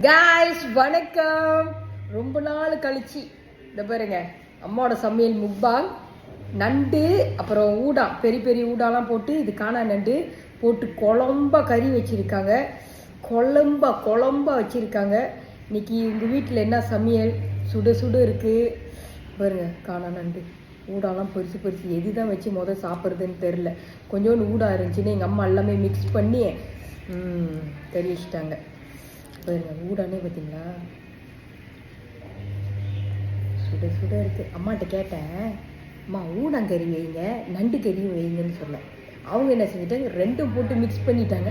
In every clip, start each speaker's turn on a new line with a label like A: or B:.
A: Guys வணக்கம். ரொம்ப நாள் கழிச்சு இந்த பாருங்க அம்மாவோட சமையல் முக்பாங். நண்டு அப்புறம் ஊடா, பெரிய பெரிய ஊடாலாம் போட்டு இது காணா நண்டு போட்டு குழம்பா கறி வச்சுருக்காங்க. குழம்பா வச்சுருக்காங்க. இன்னைக்கு எங்கள் வீட்டில் என்ன சமையல்? சுட சுட இருக்குது பாருங்க. காணா நண்டு ஊடாலாம் பெருசு எது தான் வச்சு சாப்பிட்றதுன்னு தெரில. கொஞ்சோண்டு ஊடா இருந்துச்சுன்னு எங்கள் அம்மா எல்லாமே மிக்ஸ் பண்ணி கறி வச்சுட்டாங்க. பாருங்க ஊடானே பார்த்தீங்களா, சுட இருக்கு. அம்மாட்ட கேட்டேன், அம்மா ஊடாங்கறி வைங்க நண்டு கறியும் வைங்கன்னு சொன்னேன். அவங்க என்ன செஞ்சுட்டாங்க, ரெண்டும் போட்டு மிக்ஸ் பண்ணிட்டாங்க.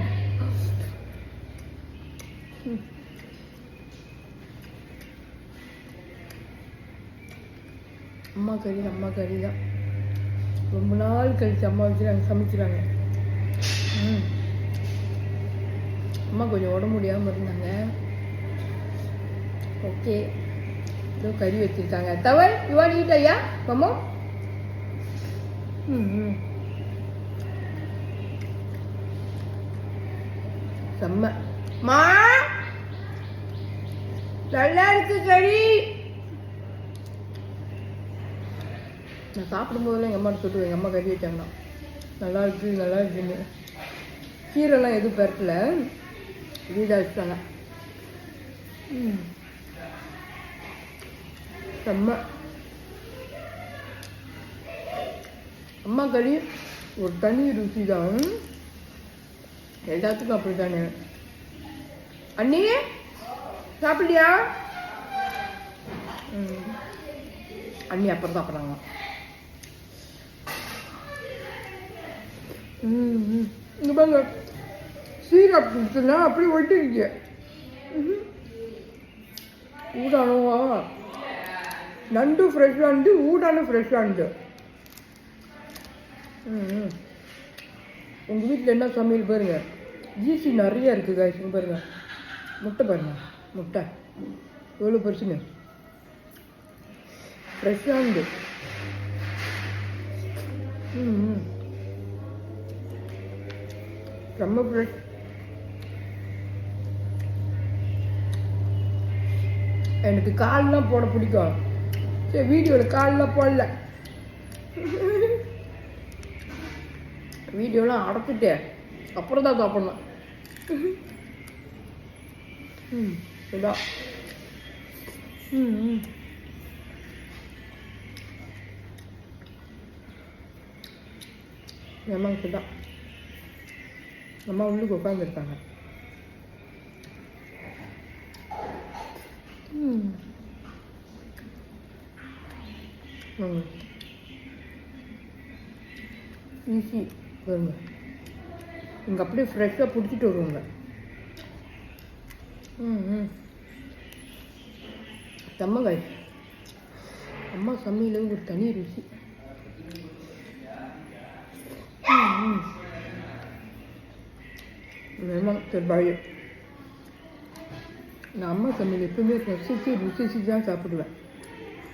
A: அம்மா கறி தான். ரொம்ப நாள் கழிச்சு அம்மா வச்சு நாங்கள் சமைக்கிறாங்க. அம்மா கொஞ்சம் உடம்பு முடியாமல் இருந்தாங்க. ஓகே, ஏதோ கறி வச்சுருக்காங்க. தவள் யுவான் ஈட் ஐயா மம்மோ. செம்ம மா, நல்லா இருக்கு கறி. நான் சாப்பிடும்போதெல்லாம் எங்கள் அம்மாட்ட சொல்லுவேன், எங்கள் அம்மா கறி வச்சாங்கன்னா நல்லா இருக்குன்னு. கீரைலாம் எதுவும் பெறல, வீடாக வச்சுட்டாங்க. செம்ம. அம்மா கறி ஒரு தனி ருசி தான். எல்லாத்துக்கும் அப்படி தானே. அண்ணி சாப்பிட்டியா? அண்ணி அப்புறம் சாப்பிட்றாங்க. இங்கே பாருங்க, சீரப் குடிச்சுன்னா அப்படி ஒட்டிருக்கீங்க. ஊடானுவா நண்டு ஃப்ரெஷ்ஷாக இருந்து, ஊடானு ஃப்ரெஷ்ஷாக இருந்து. உங்கள் வீட்டில் என்ன சமையல் பாருங்க. ஈஸி நிறைய இருக்குது காய்ச்சி. பாருங்க முட்டை, பாருங்க முட்டை எவ்வளோ பெருசுங்க, ஃப்ரெஷ்ஷாக இருந்து. ரொம்ப ஃப்ரெஷ். எனக்கு கால்லாம் போட பிடிக்கும். சரி, வீடியோவில் கால்லாம் போடல. வீடியோலாம் அடைச்சிட்டு அப்புறம் தான் சாப்பிடணும். இதான் அம்மாவுக்கு தான். அம்மா உள்ளுக்கு உட்காந்துருக்காங்க. ஈஸி வருங்க. இங்கே அப்படியே ஃப்ரெஷ்ஷாக பிடிச்சிட்டு வருவாங்க. செம்மங்காய். அம்மா சமையல் ஒரு தனி ருசி. சரி, நான் அம்மா சமையல் எப்பவுமே ருசிச்சு தான் சாப்பிடுவேன்.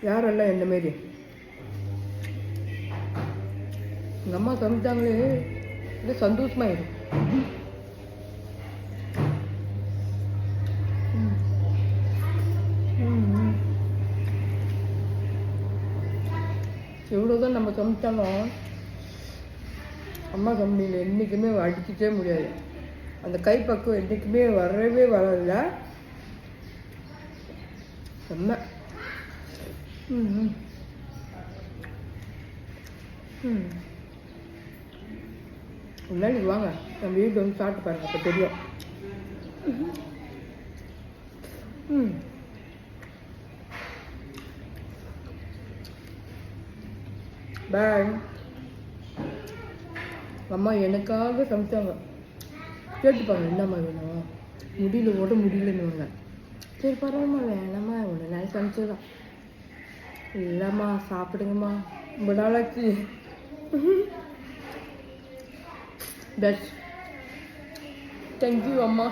A: யாரெல்லாம் என்ன மாரி எங்கள் அம்மா சமைச்சாங்களே இது சந்தோஷமாயிடும். எவ்வளோதான் நம்ம சமைச்சாலும் அம்மா சமையல் என்றைக்குமே அடிச்சிட்டே முடியாது. அந்த கைப்பக்குவம் என்றைக்குமே வரவே வராதுல. செம்ம. முன்னாடி வாங்க, நம்ம வீட்டு வந்து சாப்பிட்டு பாருங்க, அப்போ தெரியும். பாய். அம்மா எனக்காக சமைச்சாங்க. கேட்டுப்பாங்க, என்னம்மா வேணும், முடியலன்னு. சரி பரவாயில்லம்மா, வேணாம்மா, இவ்வளோ நாள் சமைச்சதான். இல்லைம்மா சாப்பிடுங்கம்மா, ரொம்ப நாளாச்சு. தட்ஸ் தேங்க்யூ அம்மா.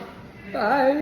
A: பாய்.